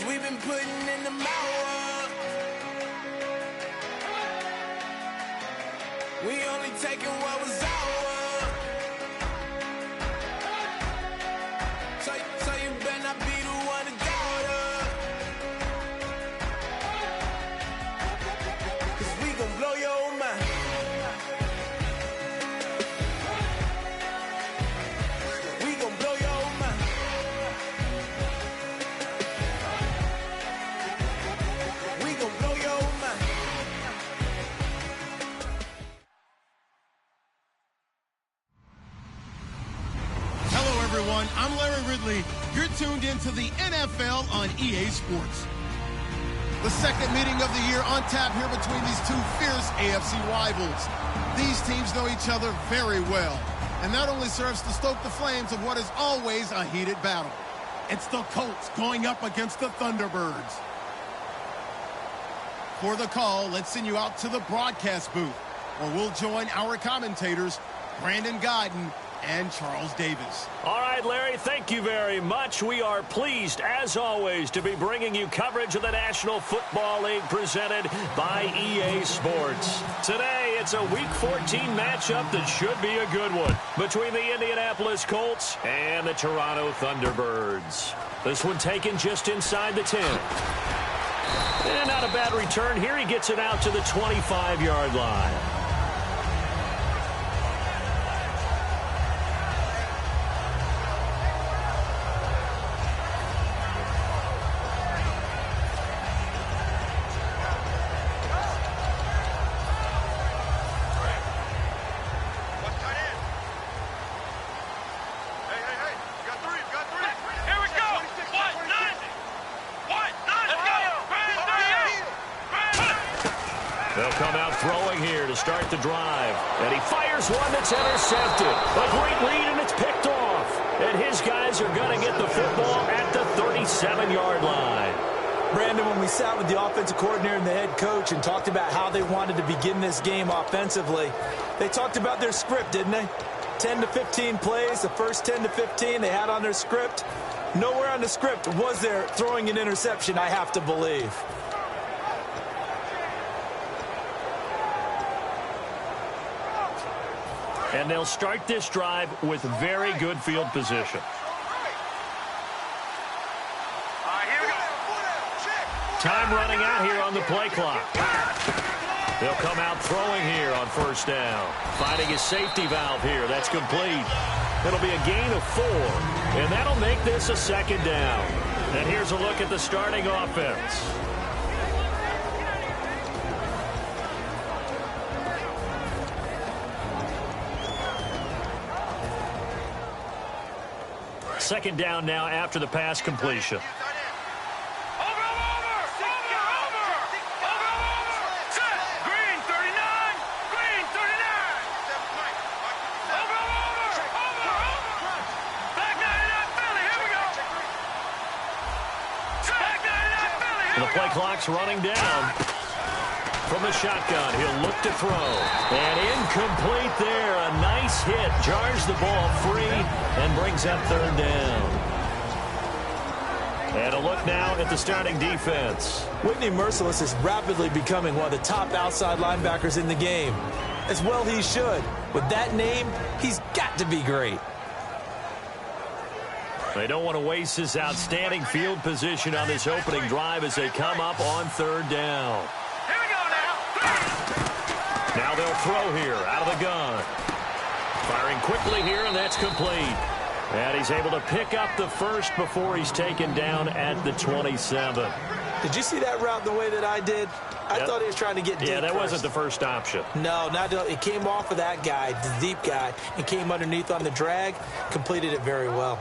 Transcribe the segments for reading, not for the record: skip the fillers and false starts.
we've been putting in the hour. We only taking what was ours. So you better not be the one to doubt us. 'Cause we gon' blow your mind. We gon' blow your mind. We gon' blow your mind. Hello, everyone. I'm Larry Ridley. You're tuned into the NFL on EA Sports. The second meeting of the year on tap here between these two fierce AFC rivals. These teams know each other very well, and that only serves to stoke the flames of what is always a heated battle. It's the Colts going up against the Thunderbirds. For the call, let's send you out to the broadcast booth, where we'll join our commentators, Brandon Godden and Charles Davis. All right, Larry, thank you very much. We are pleased, as always, to be bringing you coverage of the National Football League presented by EA Sports. Today, it's a Week 14 matchup that should be a good one between the Indianapolis Colts and the Toronto Thunderbirds. This one taken just inside the 10. And not a bad return here. He gets it out to the 25-yard line. They'll come out throwing here to start the drive. And he fires one that's intercepted. A great read, and it's picked off. And his guys are going to get the football at the 37-yard line. Brandon, when we sat with the offensive coordinator and the head coach and talked about how they wanted to begin this game offensively, they talked about their script, didn't they? 10 to 15 plays, the first 10 to 15 they had on their script. Nowhere on the script was there throwing an interception, I have to believe. And they'll start this drive with very good field position. Time running out here on the play clock. They'll come out throwing here on first down. Finding his safety valve here. That's complete. It'll be a gain of 4. And that'll make this a second down. And here's a look at the starting offense. Second down now after the pass completion. And the play clock's running down. From the shotgun, he'll look to throw. And incomplete there. A nice hit. Jars the ball free and brings up third down. And a look now at the starting defense. Whitney Merciless is rapidly becoming one of the top outside linebackers in the game. As well he should. With that name, he's got to be great. They don't want to waste this outstanding field position on this opening drive as they come up on third down. Now they'll throw here out of the gun. Firing quickly here, and that's complete. And he's able to pick up the first before he's taken down at the 27. Did you see that route the way that I did? I thought he was trying to get deep. Yeah, that first. wasn't the first option. No, it came off of that guy, the deep guy, and came underneath on the drag, completed it very well.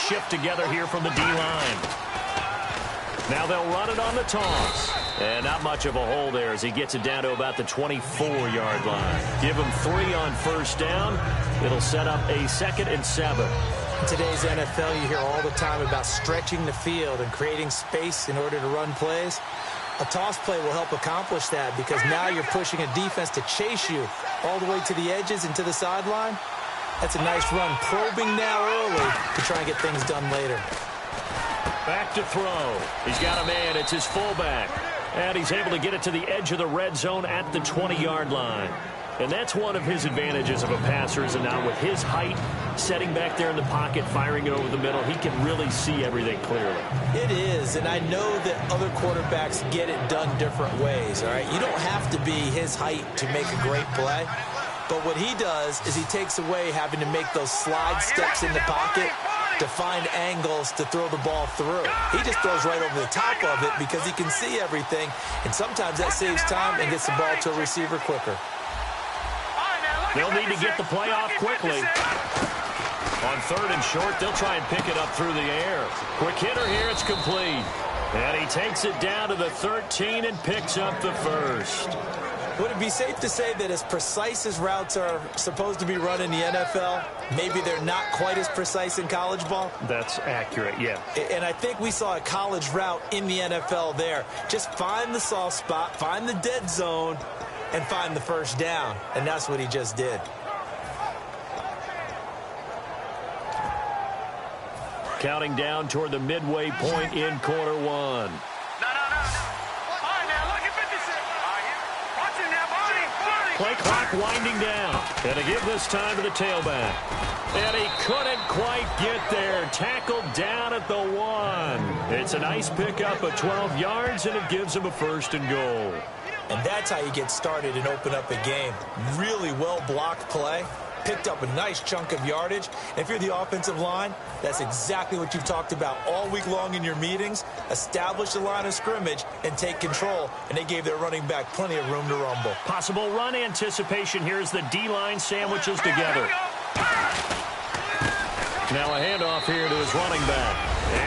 Shift together here from the D-line. Now they'll run it on the toss. And not much of a hole there as he gets it down to about the 24-yard line. Give him 3 on first down. It'll set up a 2nd and 7. In today's NFL, you hear all the time about stretching the field and creating space in order to run plays. A toss play will help accomplish that because now you're pushing a defense to chase you all the way to the edges and to the sideline. That's a nice run, probing now early to try and get things done later. Back to throw. He's got a man. It's his fullback. And he's able to get it to the edge of the red zone at the 20-yard line. And that's one of his advantages of a passer, is now with his height, setting back there in the pocket, firing it over the middle, he can really see everything clearly. It is, and I know that other quarterbacks get it done different ways, all right? You don't have to be his height to make a great play. But what he does is he takes away having to make those slide steps in the pocket to find angles to throw the ball through. He just throws right over the top of it because he can see everything, and sometimes that saves time and gets the ball to a receiver quicker. They'll need to get the play off quickly. On 3rd and short, they'll try and pick it up through the air. Quick hitter here, it's complete. And he takes it down to the 13 and picks up the first. Would it be safe to say that as precise as routes are supposed to be run in the NFL, maybe they're not quite as precise in college ball? That's accurate, yeah. And I think we saw a college route in the NFL there. Just find the soft spot, find the dead zone, and find the first down. And that's what he just did. Counting down toward the midway point in quarter one. Play clock winding down. And to give this time to the tailback. And he couldn't quite get there. Tackled down at the 1. It's a nice pickup of 12 yards, and it gives him a 1st and goal. And that's how you get started and open up a game. Really well-blocked play. Picked up a nice chunk of yardage. And if you're the offensive line, that's exactly what you've talked about all week long in your meetings. Establish the line of scrimmage and take control. And they gave their running back plenty of room to rumble. Possible run anticipation here as the D-line sandwiches together. Now a handoff here to his running back.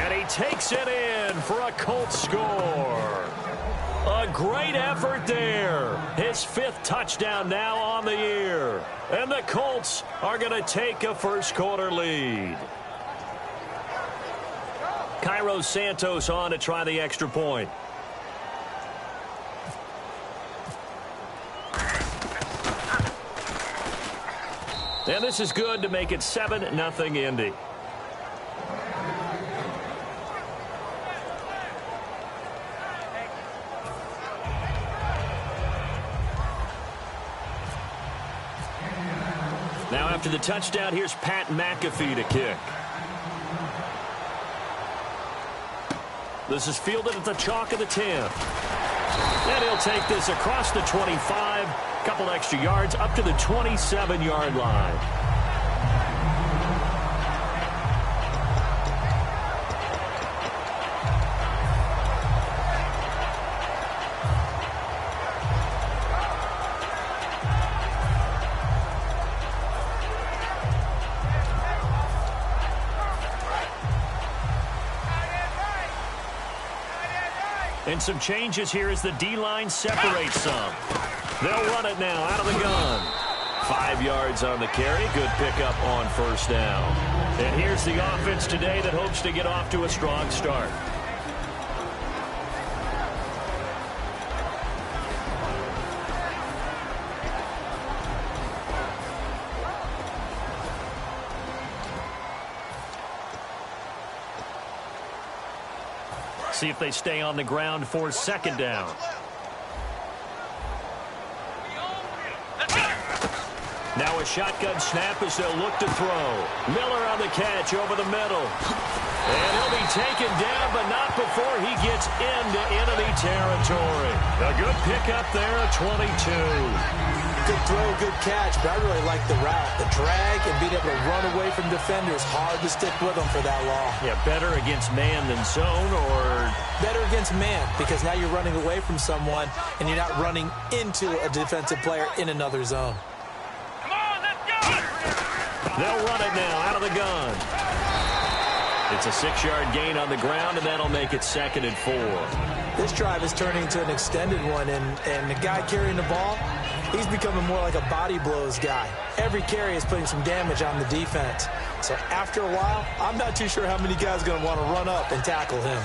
And he takes it in for a Colts score. A great effort there. His 5th touchdown now on the year. And the Colts are going to take a first-quarter lead. Cairo Santos on to try the extra point. And this is good to make it 7-0 Indy. Now after the touchdown, here's Pat McAfee to kick. This is fielded at the chalk of the 10. And he'll take this across the 25, couple extra yards up to the 27-yard line. And some changes here as the D-line separates some. They'll run it now out of the gun. 5 yards on the carry. Good pickup on 1st down. And here's the offense today that hopes to get off to a strong start. See if they stay on the ground for 2nd down. Now a shotgun snap as they'll look to throw. Miller on the catch over the middle. And he'll be taken down, but not before he gets into enemy territory. A good pickup there at 22. Good throw, good catch, but I really like the route. The drag and being able to run away from defenders, hard to stick with them for that long. Yeah, better against man than zone, or better against man, because now you're running away from someone and you're not running into a defensive player in another zone. Come on, let's go! They'll run it now out of the gun. It's a 6-yard gain on the ground, and that'll make it 2nd and 4. This drive is turning into an extended one, and the guy carrying the ball, he's becoming more like a body blows guy. Every carry is putting some damage on the defense. So after a while, I'm not too sure how many guys are going to want to run up and tackle him.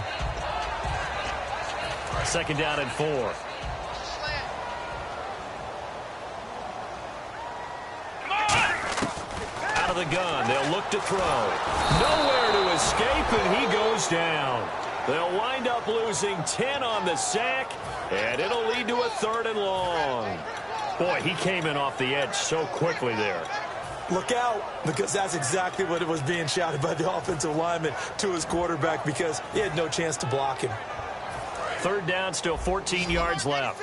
2nd down and 4. Out of the gun, they'll look to throw. Nowhere to escape, and he goes down. They'll wind up losing 10 on the sack, and it'll lead to a 3rd and long. Boy, he came in off the edge so quickly there. Look out, because that's exactly what it was being shouted by the offensive lineman to his quarterback, because he had no chance to block him. 3rd down, still 14 yards left.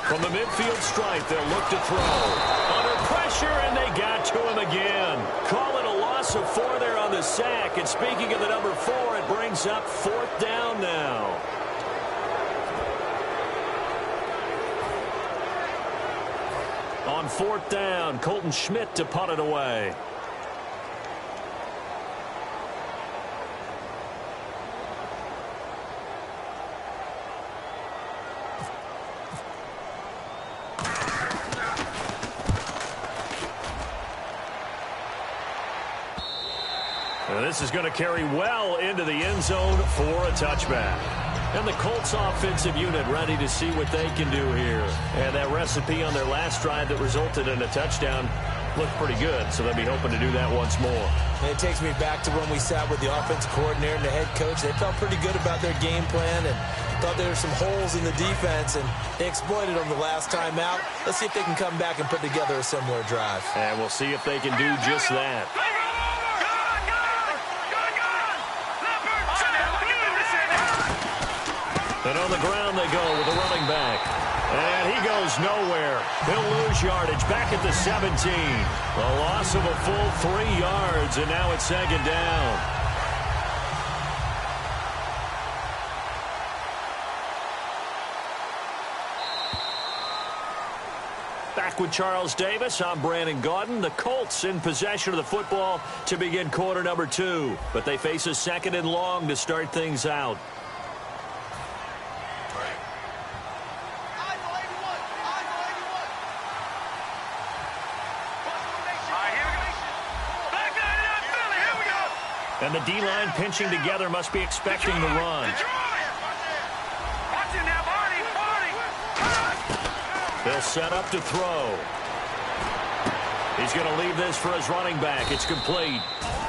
From the midfield stripe, they'll look to throw. Under pressure, and they got to him again. Call it a loss of 4 there on the sack. And speaking of the number 4, it brings up 4th down now. On 4th down, Colton Schmidt to punt it away. This is going to carry well into the end zone for a touchback. And the Colts offensive unit ready to see what they can do here. And that recipe on their last drive that resulted in a touchdown looked pretty good, so they'll be hoping to do that once more. And it takes me back to when we sat with the offensive coordinator and the head coach. They felt pretty good about their game plan and thought there were some holes in the defense, and they exploited them the last time out. Let's see if they can come back and put together a similar drive. And we'll see if they can do just that. And on the ground they go with a running back. And he goes nowhere. He'll lose yardage back at the 17. A loss of a full 3 yards, and now it's 2nd down. Back with Charles Davis, I'm Brandon Gaudin. The Colts in possession of the football to begin quarter number 2. But they face a 2nd and long to start things out. And the D-line pinching together must be expecting the run. They'll set up to throw. He's going to leave this for his running back. It's complete.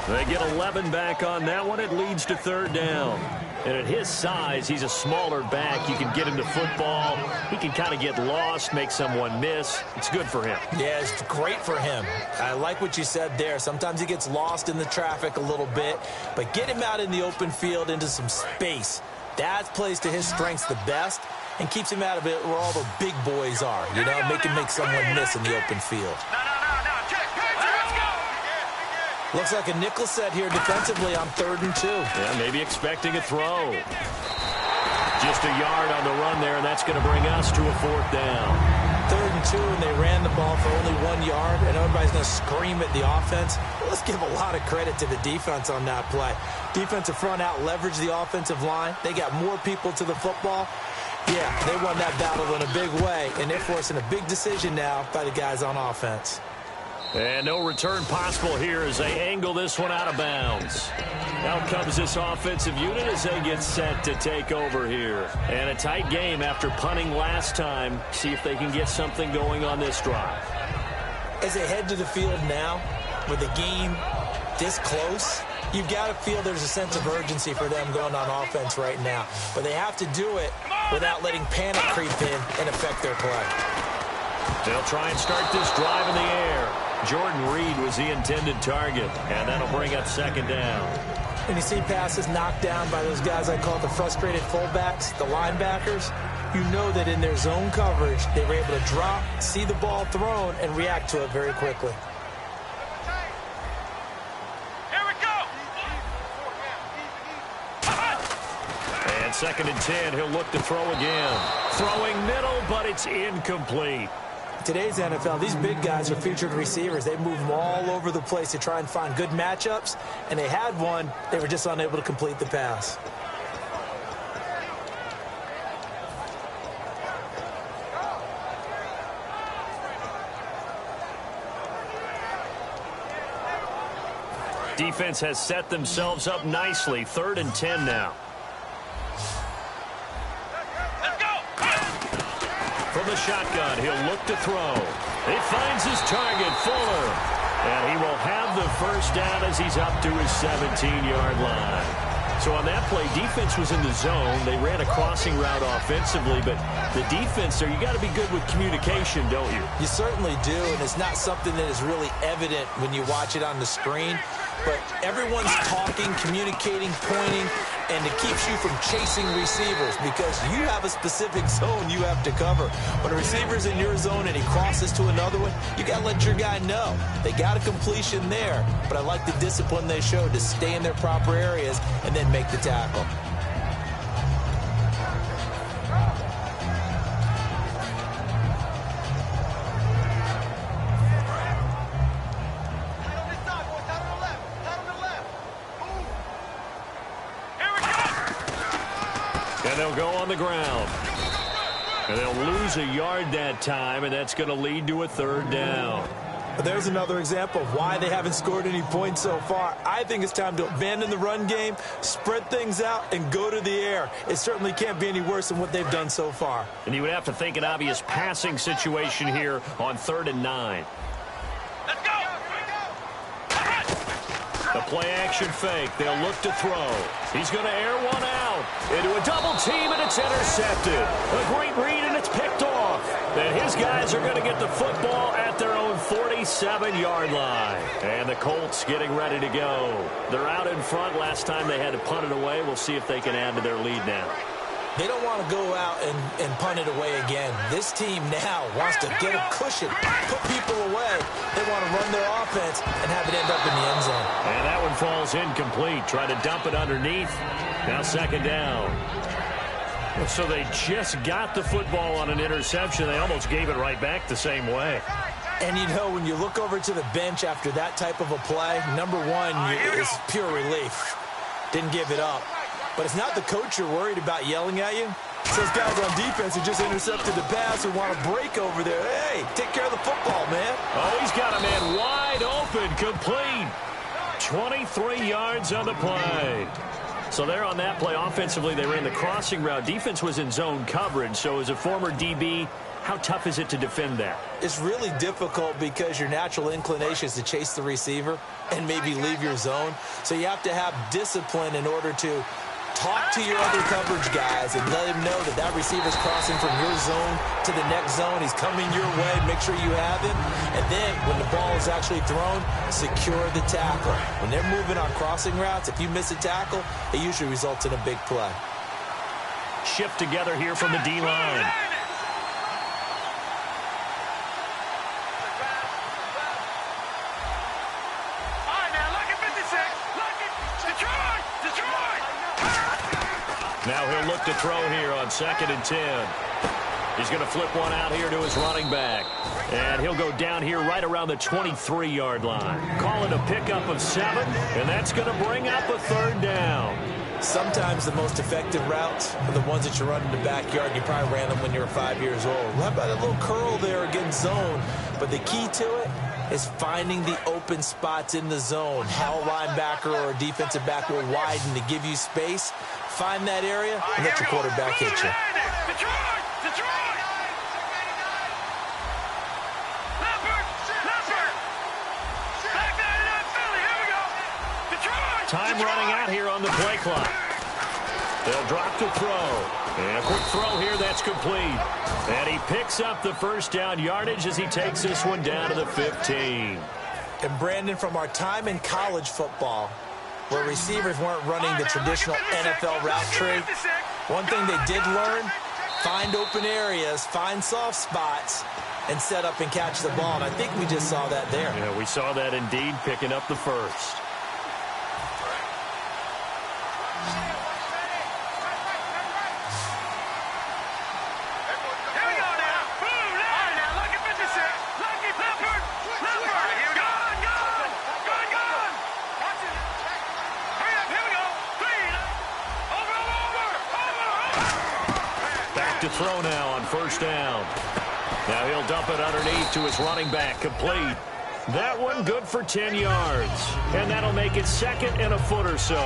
They get 11 back on that one. It leads to 3rd down. And at his size, he's a smaller back. You can get him to football. He can kind of get lost, make someone miss. It's good for him. Yeah, it's great for him. I like what you said there. Sometimes he gets lost in the traffic a little bit. But get him out in the open field into some space. That plays to his strengths the best and keeps him out of it where all the big boys are. You know, make someone miss in the open field. Looks like a nickel set here defensively on 3rd and 2. Yeah, maybe expecting a throw. Just a yard on the run there, and that's going to bring us to a 4th down. 3rd and 2, and they ran the ball for only 1 yard, and everybody's going to scream at the offense. Let's give a lot of credit to the defense on that play. Defensive front out leveraged the offensive line. They got more people to the football. Yeah, they won that battle in a big way, and they're forcing a big decision now by the guys on offense. And no return possible here as they angle this one out of bounds. Out comes this offensive unit as they get set to take over here. And a tight game after punting last time. See if they can get something going on this drive. As they head to the field now, with the game this close, you've got to feel there's a sense of urgency for them going on offense right now. But they have to do it without letting panic creep in and affect their play. They'll try and start this drive in the air. Jordan Reed was the intended target, and that'll bring up 2nd down. And you see passes knocked down by those guys I call the frustrated fullbacks, the linebackers. You know that in their zone coverage, they were able to drop, see the ball thrown, and react to it very quickly. Here we go. And 2nd and 10, he'll look to throw again. Throwing middle, but it's incomplete. Today's NFL, these big guys are featured receivers. They move them all over the place to try and find good matchups, and they had one. They were just unable to complete the pass. Defense has set themselves up nicely. 3rd and 10 now. From the shotgun, he'll look to throw. He finds his target, Fuller. And he will have the first down as he's up to his 17-yard line. So on that play, defense was in the zone. They ran a crossing route offensively, but the defense there, you got to be good with communication, don't you? You certainly do, and it's not something that is really evident when you watch it on the screen. But everyone's talking, communicating, pointing, and it keeps you from chasing receivers because you have a specific zone you have to cover. When a receiver's in your zone and he crosses to another one, you got to let your guy know. They got a completion there, but I like the discipline they showed to stay in their proper areas and then make the tackle. And they'll go on the ground. And they'll lose a yard that time, and that's going to lead to a 3rd down. But there's another example of why they haven't scored any points so far. I think it's time to abandon the run game, spread things out, and go to the air. It certainly can't be any worse than what they've done so far. And you would have to think an obvious passing situation here on 3rd and 9. Let's go! The play-action fake. They'll look to throw. He's going to air one out into a double team, and it's intercepted. A great read, and it's picked off. And his guys are going to get the football at their own 47-yard line. And the Colts getting ready to go. They're out in front. Last time they had to punt it away. We'll see if they can add to their lead now. They don't want to go out and punt it away again. This team now wants to get a cushion, put people away. They want to run their offense and have it end up in the end zone. And that one falls incomplete. Try to dump it underneath. Now 2nd down. So they just got the football on an interception. They almost gave it right back the same way. And you know, when you look over to the bench after that type of a play, number one is pure relief. Didn't give it up. But it's not the coach you're worried about yelling at you. It's those guys on defense who just intercepted the pass who want to break over there. Hey, take care of the football, man. Oh, he's got a man wide open, complete. 23 yards on the play. So there on that play, offensively, they ran the crossing route. Defense was in zone coverage. So as a former DB, how tough is it to defend that? It's really difficult because your natural inclination is to chase the receiver and maybe leave your zone. So you have to have discipline in order to talk to your other coverage guys and let him know that that receiver's crossing from your zone to the next zone. He's coming your way. Make sure you have him. And then when the ball is actually thrown, secure the tackle. When they're moving on crossing routes, if you miss a tackle, it usually results in a big play. Shift together here from the D-line. Now he'll look to throw here on 2nd and 10. He's going to flip one out here to his running back. And he'll go down here right around the 23-yard line. Call it a pickup of 7, and that's going to bring up a 3rd down. Sometimes the most effective routes are the ones that you run in the backyard. You probably ran them when you were 5 years old. How about a little curl there against zone? But the key to it is finding the open spots in the zone. How a linebacker or a defensive back will widen to give you space. Find that area and let your quarterback hit you. Time running out here on the play clock. They'll drop to throw. And a quick throw here, that's complete. And he picks up the 1st down yardage as he takes this one down to the 15. And Brandon, from our time in college football, where receivers weren't running the traditional NFL route tree, one thing they did learn, find open areas, find soft spots, and set up and catch the ball. And I think we just saw that there. Yeah, we saw that indeed, picking up the 1st. to throw now on first down. Now he'll dump it underneath to his running back, complete. That one good for 10 yards. And that'll make it second and a foot or so.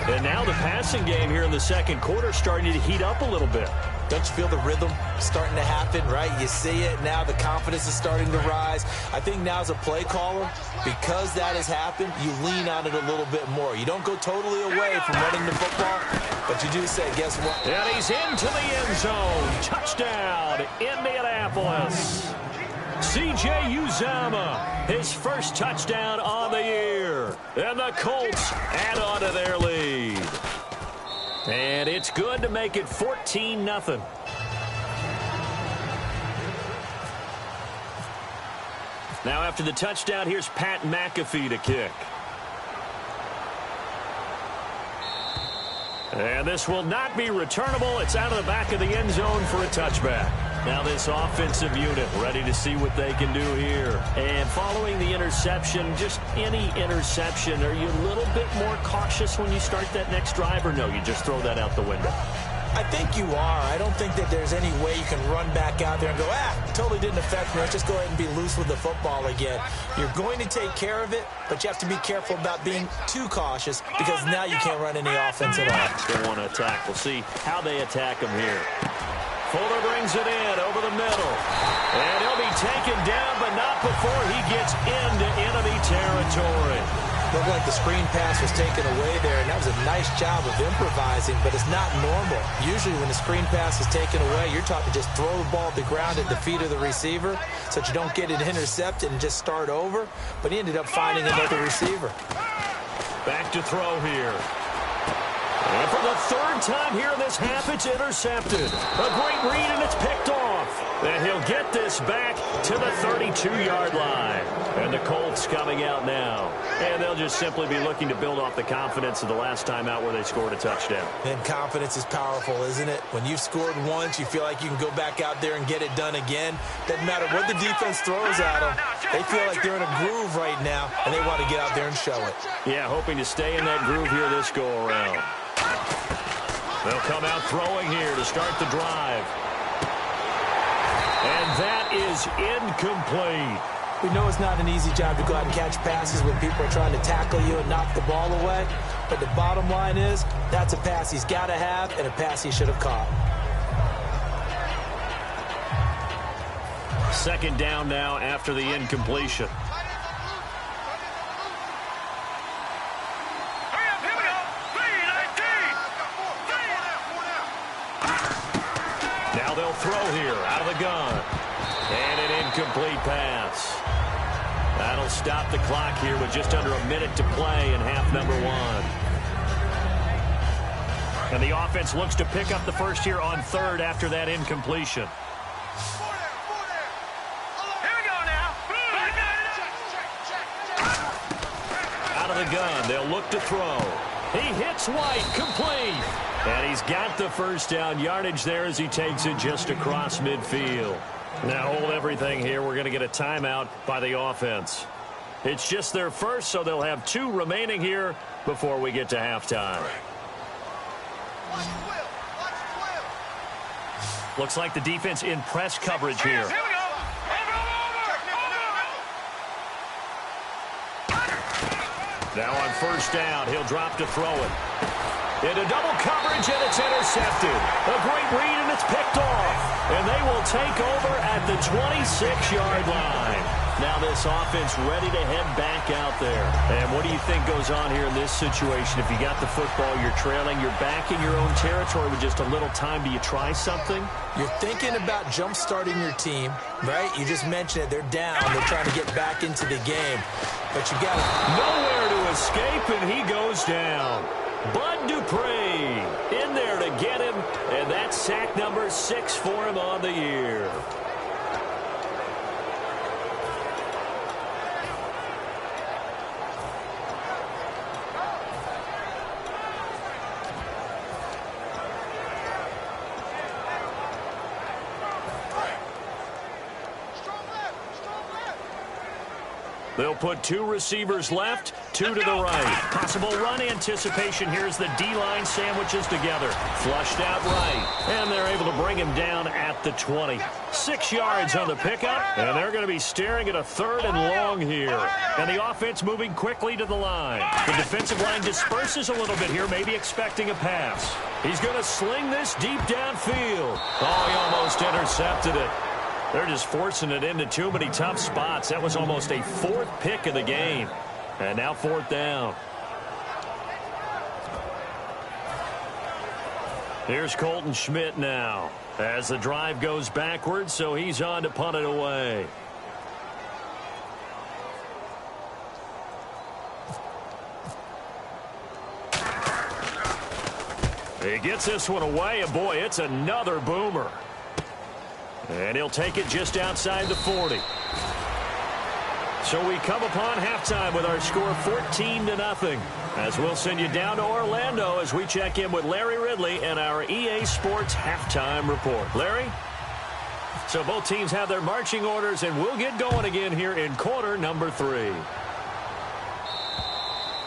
And now the passing game here in the second quarter starting to heat up a little bit. Don't you feel the rhythm starting to happen, right? You see it now. The confidence is starting to rise. I think now as a play caller, because that has happened, you lean on it a little bit more. You don't go totally away from running the football, but you do say, guess what? And he's into the end zone. Touchdown, Indianapolis. C.J. Uzomah, his first touchdown on the year. And the Colts add on to their lead. And it's good to make it 14-0. Now after the touchdown, here's Pat McAfee to kick. And this will not be returnable. It's out of the back of the end zone for a touchback. Now this offensive unit ready to see what they can do here. And following the interception, just any interception, are you a little bit more cautious when you start that next drive, or no, you just throw that out the window? I think you are. I don't think that there's any way you can run back out there and go, totally didn't affect me. Let's just go ahead and be loose with the football again. You're going to take care of it, but you have to be careful about being too cautious because now you can't run any offense at all. They want to attack. We'll see how they attack them here. Fuller brings it in over the middle. And he'll be taken down, but not before he gets into enemy territory. Looked like the screen pass was taken away there, and that was a nice job of improvising, but it's not normal. Usually when the screen pass is taken away, you're taught to just throw the ball at the ground at the feet of the receiver so that you don't get it intercepted and just start over, but he ended up finding another receiver. Back to throw here. And for the third time here in this half, it's intercepted. A great read, and it's picked off. And he'll get this back to the 32-yard line. And the Colts coming out now. And they'll just simply be looking to build off the confidence of the last time out where they scored a touchdown. And confidence is powerful, isn't it? When you've scored once, you feel like you can go back out there and get it done again. Doesn't matter what the defense throws at them. They feel like they're in a groove right now, and they want to get out there and show it. Yeah, hoping to stay in that groove here this go-around. They'll come out throwing here to start the drive. And that is incomplete. We know it's not an easy job to go out and catch passes when people are trying to tackle you and knock the ball away. But the bottom line is, that's a pass he's got to have and a pass he should have caught. Second down now after the incompletion. Now they'll throw here out of the gun. And an incomplete pass. That'll stop the clock here with just under a minute to play in half number one. And the offense looks to pick up the first here on third after that incompletion. Out of the gun, they'll look to throw. He hits White, complete. And he's got the first down yardage there as he takes it just across midfield. Now hold everything here. We're going to get a timeout by the offense. It's just their first, so they'll have 2 remaining here before we get to halftime. Looks like the defense in press coverage here. Now on first down, he'll drop to throw it. Into double coverage, and it's intercepted. A great read, and it's picked off. And they will take over at the 26-yard line. Now this offense ready to head back out there. And what do you think goes on here in this situation? If you got the football, you're trailing, you're back in your own territory with just a little time. Do you try something? You're thinking about jump-starting your team, right? You just mentioned it. They're down. They're trying to get back into the game. But you got nowhere to escape, and he goes down. Bud Dupree in there to get him, and that's sack number 6 for him on the year. They'll put 2 receivers left, 2 to the right. Possible run anticipation. Here's the D-line sandwiches together. Flushed out right. And they're able to bring him down at the 20. 6 yards on the pickup, and they're going to be staring at a 3rd and long here. And the offense moving quickly to the line. The defensive line disperses a little bit here, maybe expecting a pass. He's going to sling this deep downfield. Oh, he almost intercepted it. They're just forcing it into too many tough spots. That was almost a 4th pick of the game. And now 4th down. Here's Colton Schmidt now as the drive goes backwards, so he's on to punt it away. He gets this one away, and boy, it's another boomer. And he'll take it just outside the 40. So we come upon halftime with our score 14-0. As we'll send you down to Orlando as we check in with Larry Ridley and our EA Sports halftime report. Larry? So both teams have their marching orders, and we'll get going again here in quarter number 3.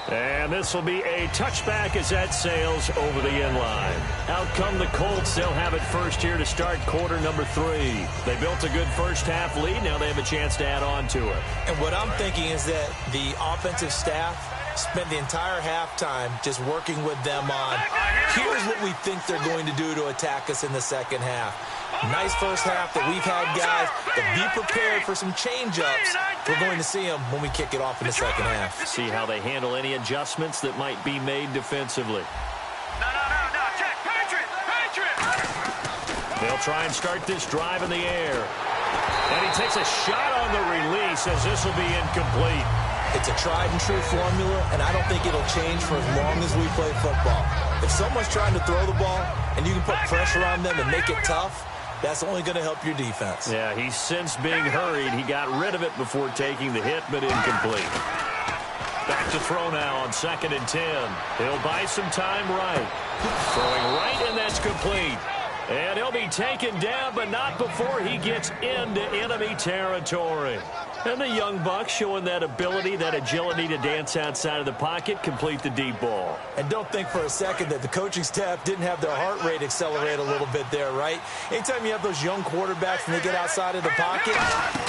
And this will be a touchback as that sails over the end line. Out come the Colts. They'll have it first here to start quarter number 3. They built a good first half lead. Now they have a chance to add on to it. And what I'm thinking is that the offensive staff spent the entire halftime just working with them on, here's what we think they're going to do to attack us in the second half. Nice first half that we've had, guys, but be prepared for some change-ups. We're going to see them when we kick it off in the second half. See how they handle any adjustments that might be made defensively. No, check, Patriot! They'll try and start this drive in the air. And he takes a shot on the release as this will be incomplete. It's a tried-and-true formula, and I don't think it'll change for as long as we play football. If someone's trying to throw the ball and you can put pressure on them and make it tough, that's only going to help your defense. Yeah, he's since being hurried. He got rid of it before taking the hit, but incomplete. Back to throw now on 2nd and 10. He'll buy some time right. Throwing right, and that's complete. And he'll be taken down, but not before he gets into enemy territory. And the young buck showing that ability, that agility to dance outside of the pocket, complete the deep ball. And don't think for a second that the coaching staff didn't have their heart rate accelerate a little bit there, right? Anytime you have those young quarterbacks and they get outside of the pocket,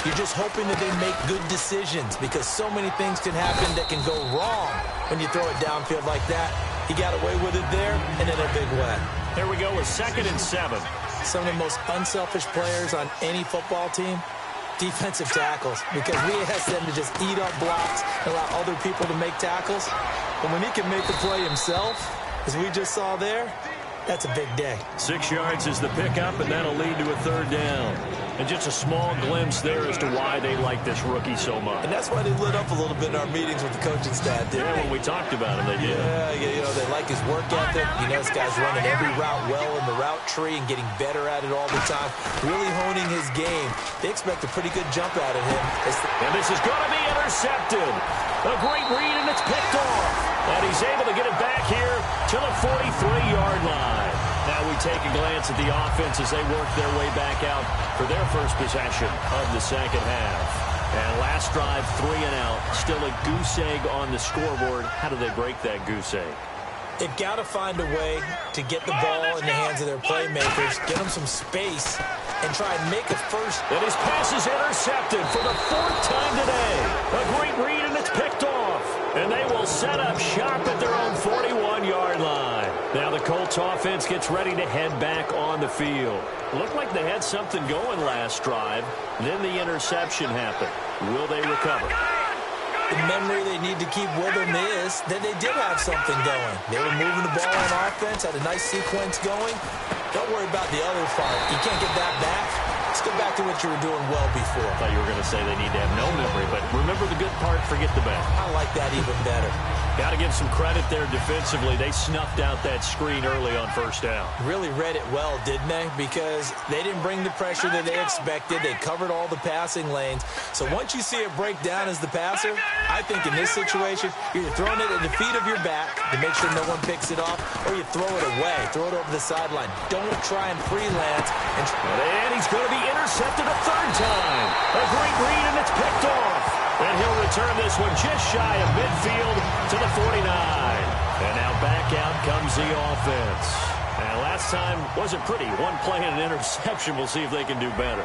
you're just hoping that they make good decisions because so many things can happen that can go wrong when you throw it downfield like that. He got away with it there and in a big way. Here we go with 2nd and 7. Some of the most unselfish players on any football team, defensive tackles, because we ask them to just eat up blocks and allow other people to make tackles. But when he can make the play himself, as we just saw there, that's a big day. 6 yards is the pickup, and that'll lead to a 3rd down. And just a small glimpse there as to why they like this rookie so much. And that's why they lit up a little bit in our meetings with the coaching staff, didn't they? When we talked about him, they did. Yeah, you know, they like his work ethic. You know, this guy's running every route well in the route tree and getting better at it all the time, really honing his game. They expect a pretty good jump out of him. And this is going to be intercepted. A great read, and it's picked off. And he's able to get it back here to the 43-yard line. Now we take a glance at the offense as they work their way back out for their first possession of the second half. And last drive, 3 and out. Still a goose egg on the scoreboard. How do they break that goose egg? They've got to find a way to get the ball in the hands of their playmakers, get them some space, and try and make a first. And his pass is intercepted for the 4th time today. A great read, and it's picked off. And they will set up shop at their own 41-yard line. Now the Colts offense gets ready to head back on the field. Looked like they had something going last drive. Then the interception happened. Will they recover? The memory they need to keep with them is that they did have something going. They were moving the ball on offense, had a nice sequence going. Don't worry about the other part. You can't get that back. Let's go back to what you were doing well before. I thought you were going to say they need to have no memory, but remember the good part, forget the bad. I like that even better. Got to give some credit there defensively. They snuffed out that screen early on 1st down. Really read it well, didn't they? Because they didn't bring the pressure that they expected. They covered all the passing lanes. So once you see it break down as the passer, I think in this situation, you're throwing it at the feet of your back to make sure no one picks it off, or you throw it away, throw it over the sideline. Don't try and freelance. And he's going to be intercepted a 3rd time. A great read, and it's picked off. And he'll return this one just shy of midfield to the 49. And now back out comes the offense. And last time wasn't pretty. One play and an interception. We'll see if they can do better.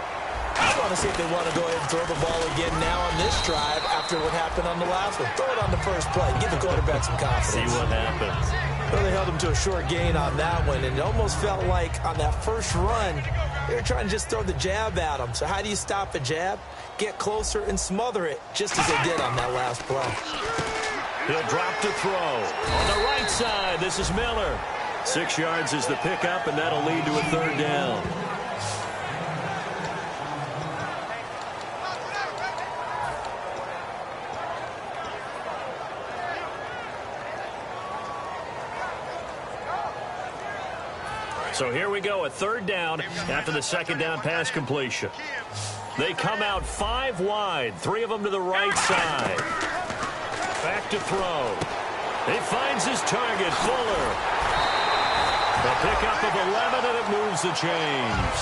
I want to see if they want to go ahead and throw the ball again now on this drive after what happened on the last one. Throw it on the first play. Give the quarterback some confidence. See what happens. Well, they held him to a short gain on that one, and it almost felt like on that first run, they were trying to just throw the jab at him. So how do you stop a jab? Get closer and smother it, just as they did on that last play. He'll drop to throw. On the right side, this is Miller. 6 yards is the pickup, and that'll lead to a third down. So here we go, a third down after the second down pass completion. They come out 5 wide, 3 of them to the right side. Back to throw. He finds his target, Fuller. A pickup of 11, and it moves the chains.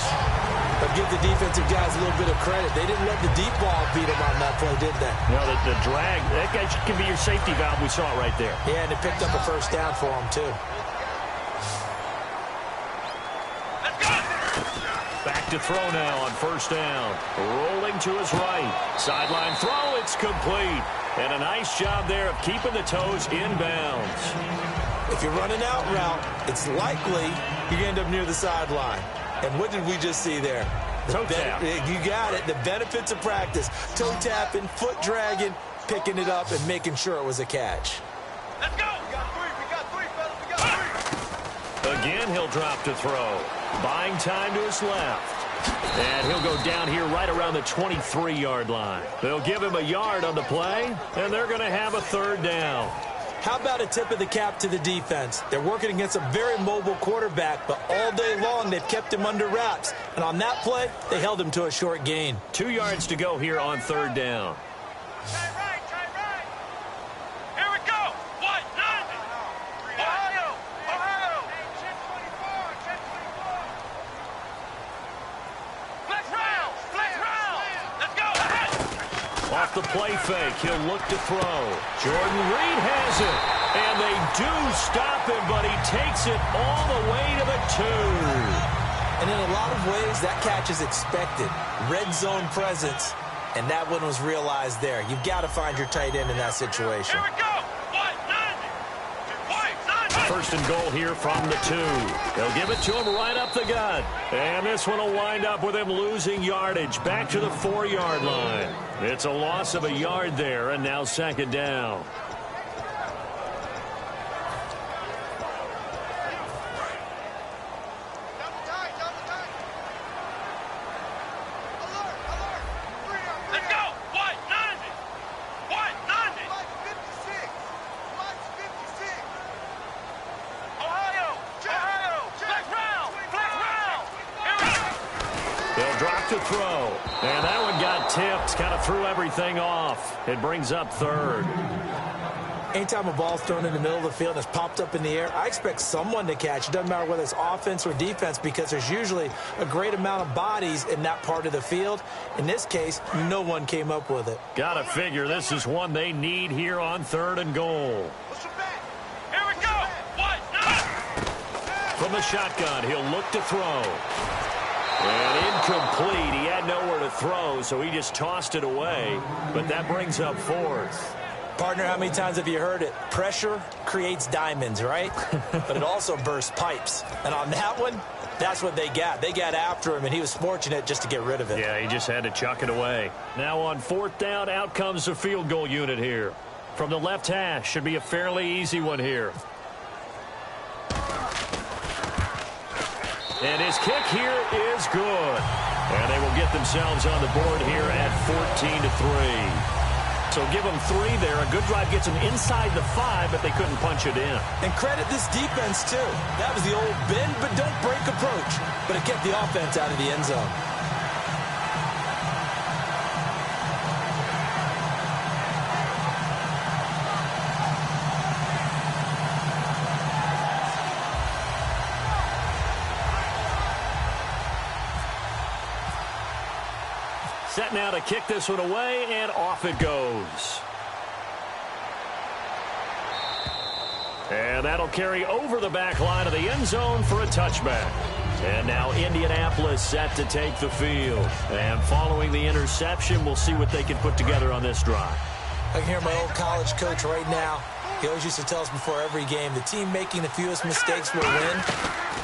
But give the defensive guys a little bit of credit. They didn't let the deep ball beat them on that play, did they? No, the drag, that guy can be your safety valve. We saw it right there. Yeah, and it picked up a first down for them, too. Back to throw now on first down. Rolling to his right. Sideline throw, it's complete. And a nice job there of keeping the toes inbounds. If you're running out route, it's likely you end up near the sideline. And what did we just see there? Toe tap. You got it. The benefits of practice. Toe tapping, foot dragging, picking it up, and making sure it was a catch. Let's go. We got 3. We got 3, fellas. We got 3. Again, he'll drop to throw. Buying time to his left. And he'll go down here right around the 23-yard line. They'll give him a yard on the play, and they're going to have a third down. How about a tip of the cap to the defense? They're working against a very mobile quarterback, but all day long they've kept him under wraps. And on that play, they held him to a short gain. 2 yards to go here on third down. Try right. Here we go. What? 90. Ohio. Check 24. Flex round. Let's go. Off the play fake, he'll look to throw. Jordan Reed has it. And they do stop him, but he takes it all the way to the 2. And in a lot of ways, that catch is expected. Red zone presence, and that one was realized there. You've got to find your tight end in that situation. Here we go. What? 90. First and goal here from the 2. They'll give it to him right up the gut. And this one will wind up with him losing yardage back to the 4-yard line. It's a loss of a yard there, and now second down. Let's go. What? 90. Ohio. Flex round. Here we go. They'll drop to throw. And that one got tipped, kind of threw everything off. It brings up third. Anytime a ball's thrown in the middle of the field and it's popped up in the air, I expect someone to catch. It doesn't matter whether it's offense or defense because there's usually a great amount of bodies in that part of the field. In this case, no one came up with it. Gotta figure this is one they need here on third and goal. Here we go. What? 90. From the shotgun, he'll look to throw. And incomplete. He had nowhere to throw, so he just tossed it away. But that brings up fourth. Partner, how many times have you heard it? Pressure creates diamonds, right? But it also bursts pipes. And on that one, that's what they got. They got after him, and he was fortunate just to get rid of it. Yeah, he just had to chuck it away. Now on fourth down, out comes the field goal unit here. From the left hash, should be a fairly easy one here. And his kick here is good. And they will get themselves on the board here at 14-3. So give them 3 there. A good drive gets them inside the 5, but they couldn't punch it in. And credit this defense, too. That was the old bend but don't break approach. But it kept the offense out of the end zone. Set now to kick this one away, and off it goes. And that'll carry over the back line of the end zone for a touchback. And now Indianapolis set to take the field. And following the interception, we'll see what they can put together on this drive. I can hear my old college coach right now. He always used to tell us before every game, the team making the fewest mistakes will win.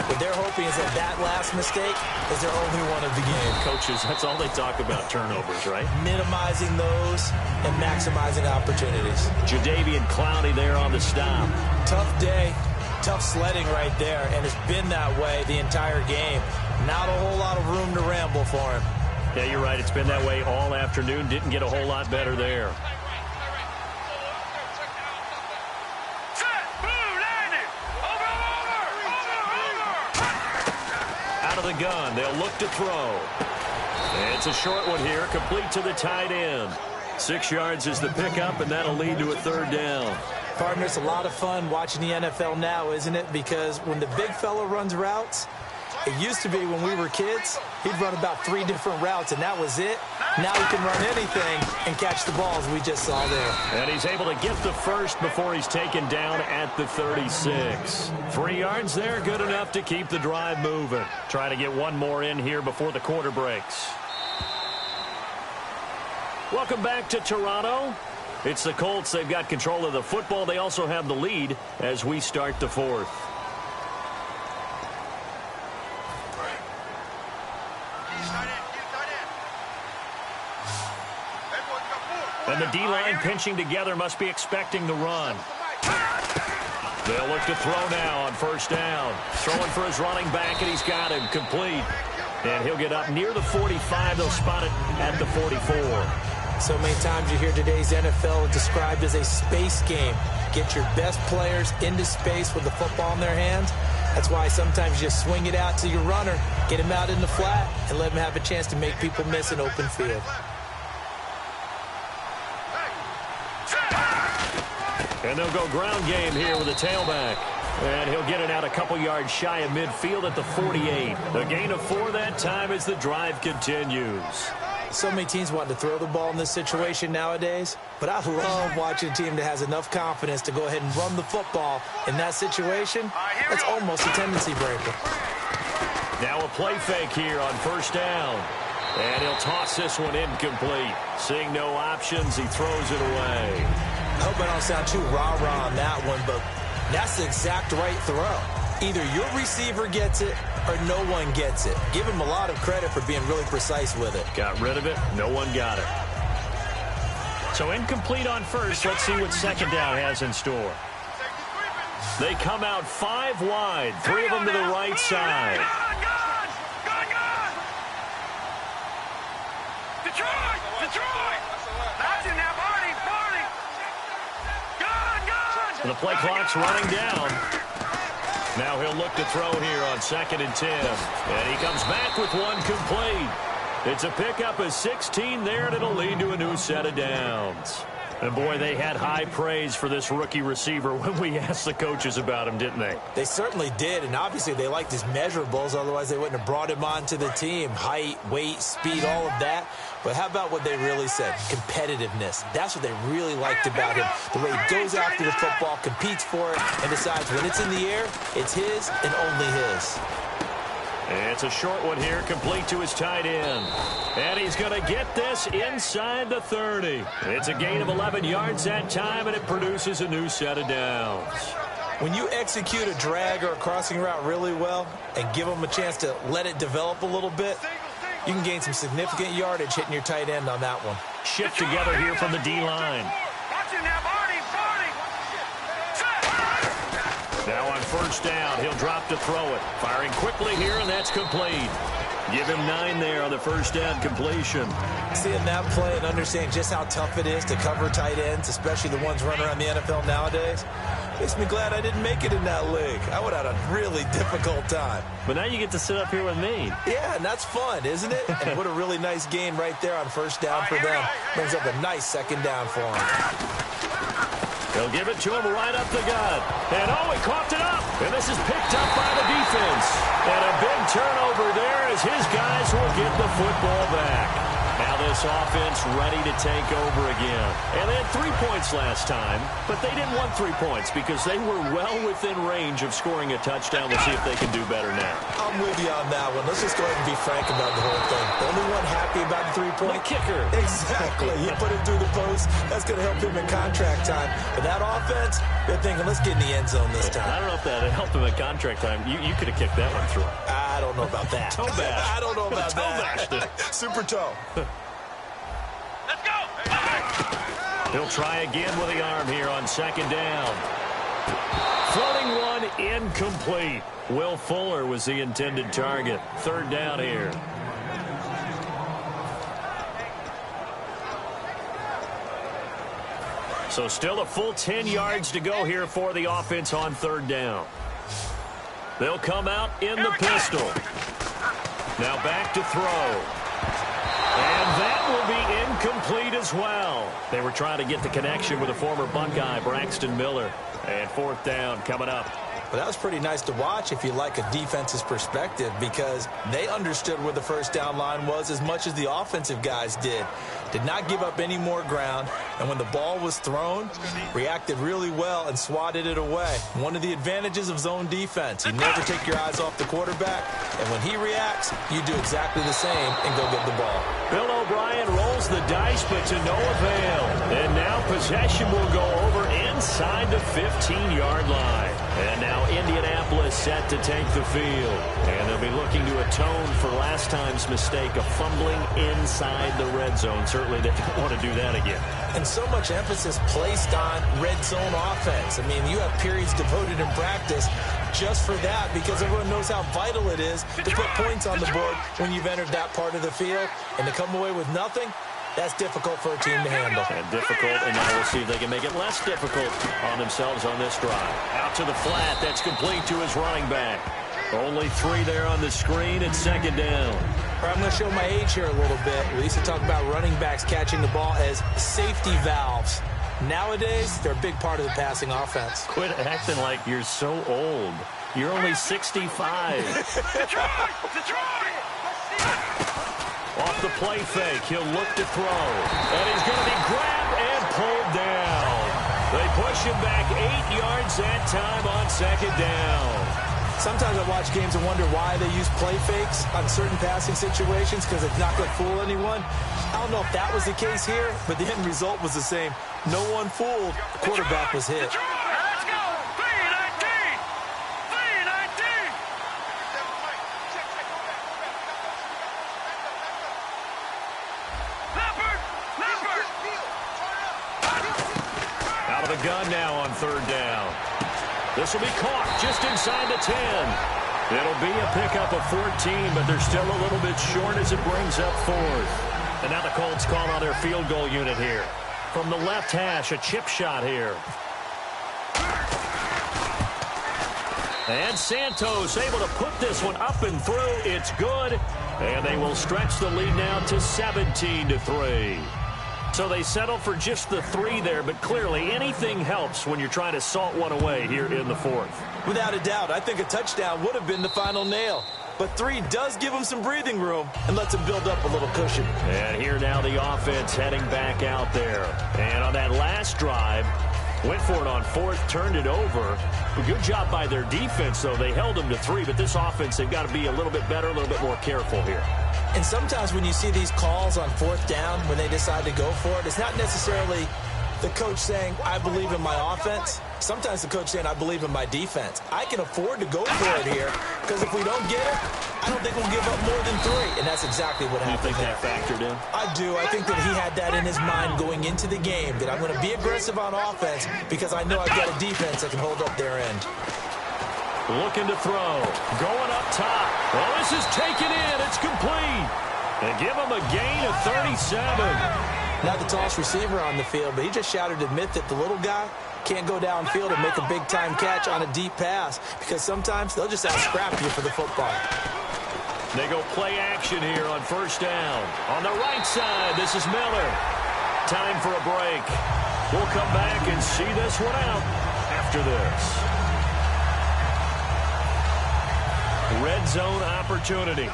What they're hoping is that last mistake is their only one of the game. Coaches, that's all they talk about, turnovers, right? Minimizing those and maximizing opportunities. Jadeveon Clowney there on the stop. Tough day, tough sledding right there, and it's been that way the entire game. Not a whole lot of room to ramble for him. Yeah, you're right. It's been that way all afternoon. Didn't get a whole lot better there. Out of the gun, they'll look to throw. It's a short one here, complete to the tight end. 6 yards is the pickup, and that'll lead to a third down. Partner, it's a lot of fun watching the NFL now, isn't it? Because when the big fella runs routes, it used to be when we were kids, he'd run about 3 different routes, and that was it. Now he can run anything and catch the balls we just saw there. And he's able to get the first before he's taken down at the 36. 3 yards there, good enough to keep the drive moving. Trying to get one more in here before the quarter breaks. Welcome back to Toronto. It's the Colts. They've got control of the football. They also have the lead as we start the fourth. And the D-line pinching together must be expecting the run. They'll look to throw now on first down. Throwing for his running back, and he's got him complete. And he'll get up near the 45. They'll spot it at the 44. So many times you hear today's NFL described as a space game. Get your best players into space with the football in their hands. That's why sometimes you just swing it out to your runner, get him out in the flat, and let him have a chance to make people miss an open field. And they'll go ground game here with a tailback. And he'll get it out a couple yards shy of midfield at the 48. A gain of 4 that time as the drive continues. So many teams want to throw the ball in this situation nowadays, but I love watching a team that has enough confidence to go ahead and run the football in that situation. That's almost a tendency breaker. Now a play fake here on first down. And he'll toss this one incomplete. Seeing no options, he throws it away. I hope I don't sound too rah-rah on that one, but that's the exact right throw. Either your receiver gets it or no one gets it. Give him a lot of credit for being really precise with it. Got rid of it. No one got it. So incomplete on first. Let's see what second down has in store. They come out 5 wide. 3 of them to the right side. The play clock's running down. Now he'll look to throw here on 2nd and 10. And he comes back with one complete. It's a pickup of 16 there, and it'll lead to a new set of downs. And, boy, they had high praise for this rookie receiver when we asked the coaches about him, didn't they? They certainly did, and obviously they liked his measurables. Otherwise, they wouldn't have brought him onto the team. Height, weight, speed, all of that. But how about what they really said? Competitiveness. That's what they really liked about him. The way he goes after the football, competes for it, and decides when it's in the air, it's his and only his. It's a short one here, complete to his tight end. And he's going to get this inside the 30. It's a gain of 11 yards that time, and it produces a new set of downs. When you execute a drag or a crossing route really well and give them a chance to let it develop a little bit, you can gain some significant yardage hitting your tight end on that one. Shift together here from the D-line. Now on first down, he'll drop to throw it. Firing quickly here, and that's complete. Give him 9 there on the first down completion. Seeing that play and understanding just how tough it is to cover tight ends, especially the ones running around the NFL nowadays, makes me glad I didn't make it in that league. I would have had a really difficult time. But now you get to sit up here with me. Yeah, and that's fun, isn't it? And what a really nice gain right there on first down for them. Brings up a nice second down for them. They'll give it to him right up the gut. And, oh, he coughed it up. And this is picked up by the defense. And a big turnover there as his guys will get the football back. Now this offense ready to take over again. And they had 3 points last time, but they didn't want 3 points because they were well within range of scoring a touchdown. We'll see if they can do better now. I'm with you on that one. Let's just go ahead and be frank about the whole thing. The only one happy about the 3-point. The kicker. Exactly. He put it through the post. That's going to help him in contract time. But that offense, they're thinking, let's get in the end zone this time. I don't know if that helped him in contract time. You could have kicked that one through. I don't know about that. Toe bash. I don't know about Toe that. bashed it. Super toe. Let's go. He'll try again with the arm here on second down. Floating one, incomplete. Will Fuller was the intended target. Third down here. So still a full 10 yards to go here for the offense on third down. They'll come out in the pistol. Now back to throw. And that will be incomplete as well. They were trying to get the connection with a former Buckeye, Braxton Miller. And fourth down coming up. But that was pretty nice to watch if you like a defense's perspective, because they understood where the first down line was as much as the offensive guys did. Did not give up any more ground, and when the ball was thrown, reacted really well and swatted it away. One of the advantages of zone defense, you never take your eyes off the quarterback, and when he reacts, you do exactly the same and go get the ball. Bill O'Brien rolls the dice, but to no avail. And now possession will go over inside the 15-yard line. And now Indianapolis set to take the field. And they'll be looking to atone for last time's mistake of fumbling inside the red zone. Certainly they don't want to do that again. And so much emphasis placed on red zone offense. I mean, you have periods devoted in practice just for that, because everyone knows how vital it is to put points on the board when you've entered that part of the field. And to come away with nothing, that's difficult for a team to handle. And difficult, and now we'll see if they can make it less difficult on themselves on this drive. Out to the flat, that's complete to his running back. Only 3 there on the screen at second down. I'm going to show my age here a little bit. We used to talk about running backs catching the ball as safety valves. Nowadays, they're a big part of the passing offense. Quit acting like you're so old. You're only 65. Off the play fake, he'll look to throw. And he's going to be grabbed and pulled down. They push him back 8 yards that time on second down. Sometimes I watch games and wonder why they use play fakes on certain passing situations, because it's not going to fool anyone. I don't know if that was the case here, but the end result was the same. No one fooled. The quarterback was hit. Let's go. 3-19. 3-19. Out of the gun now on third down. This will be caught just inside the 10. It'll be a pickup of 14, but they're still a little bit short as it brings up fourth. And now the Colts call on their field goal unit here. From the left hash, a chip shot here. And Santos able to put this one up and through. It's good. And they will stretch the lead now to 17-3. So they settle for just the 3 there, but clearly anything helps when you're trying to salt one away here in the fourth. Without a doubt, I think a touchdown would have been the final nail. But 3 does give them some breathing room and lets them build up a little cushion. And here now the offense heading back out there. And on that last drive, went for it on fourth, turned it over. A good job by their defense, though. They held them to 3, but this offense, they've got to be a little bit better, a little bit more careful here. And sometimes when you see these calls on fourth down, when they decide to go for it, it's not necessarily the coach saying, I believe in my offense. Sometimes the coach saying, I believe in my defense. I can afford to go for it here, because if we don't get it, I don't think we'll give up more than 3. And that's exactly what happened. You think that factored in? I do. I think that he had that in his mind going into the game, that I'm going to be aggressive on offense because I know I've got a defense that can hold up their end. Looking to throw. Going up top. Well, this is taken in. It's complete. And give him a gain of 37. Not the tallest receiver on the field, but he just shouted to admit that the little guy can't go downfield and make a big-time catch on a deep pass, because sometimes they'll just out-scrap you for the football. They go play action here on first down. On the right side, this is Miller. Time for a break. We'll come back and see this one out after this. Red zone opportunity.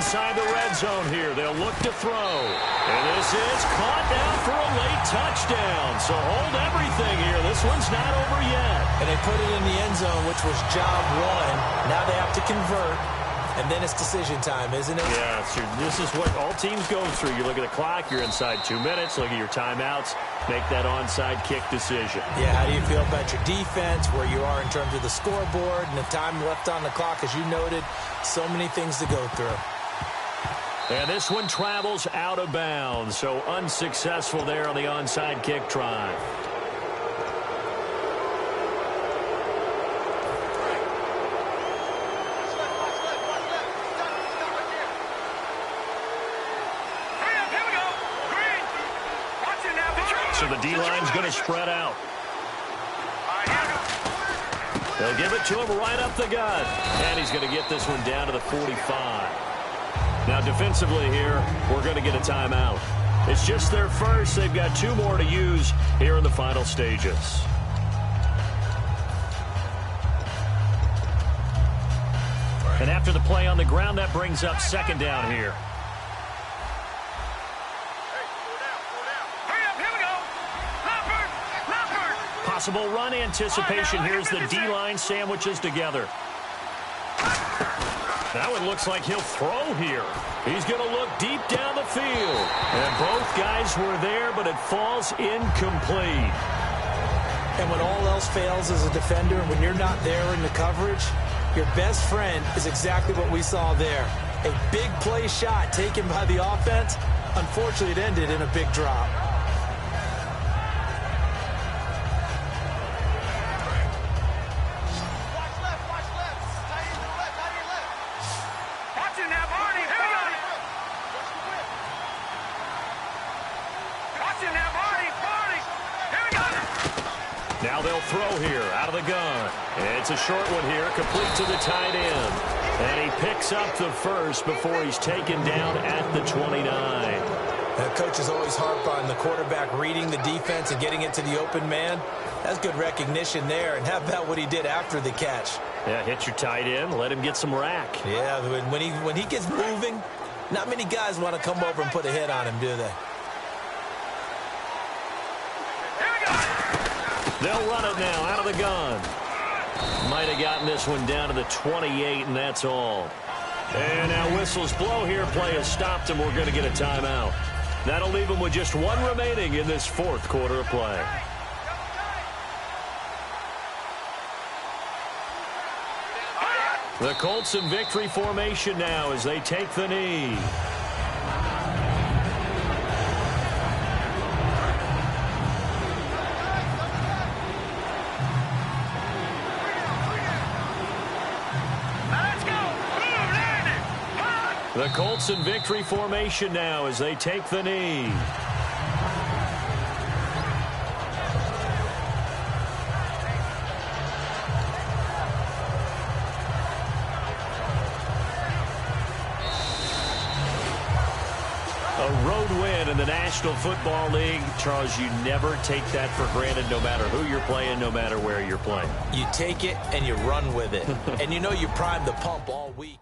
inside the red zone here. They'll look to throw. And this is caught down for a late touchdown. So hold everything here. This one's not over yet. And they put it in the end zone, which was job one. Now they have to convert. And then it's decision time, isn't it? Yeah, this is what all teams go through. You look at the clock, you're inside 2 minutes, look at your timeouts, make that onside kick decision. Yeah, how do you feel about your defense, where you are in terms of the scoreboard, and the time left on the clock, as you noted, so many things to go through. And this one travels out of bounds, so unsuccessful there on the onside kick try. So the D-line's going to spread out. They'll give it to him right up the gut. And he's going to get this one down to the 45. Now defensively here, we're going to get a timeout. It's just their first. They've got 2 more to use here in the final stages. And after the play on the ground, that brings up second down here. Possible run anticipation. Here's the D-line sandwiches together. That one looks like he'll throw here. He's going to look deep down the field. And both guys were there, but it falls incomplete. And when all else fails as a defender, when you're not there in the coverage, your best friend is exactly what we saw there. A big play shot taken by the offense. Unfortunately, it ended in a big drop. Now they'll throw here out of the gun. It's a short one here, complete to the tight end. And he picks up the first before he's taken down at the 29. Coaches always harp on the quarterback reading the defense and getting it to the open man. That's good recognition there. And how about what he did after the catch? Yeah, hit your tight end, let him get some rack. Yeah, when he gets moving, not many guys want to come over and put a hit on him, do they? They'll run it now out of the gun. Might have gotten this one down to the 28, and that's all. And now whistles blow here. Play has stopped, and we're going to get a timeout. That'll leave them with just 1 remaining in this 4th quarter of play. The Colts in victory formation now as they take the knee. The Colts in victory formation now as they take the knee. A road win in the National Football League. Charles, you never take that for granted no matter who you're playing, no matter where you're playing. You take it and you run with it. And you know you primed the pump all week.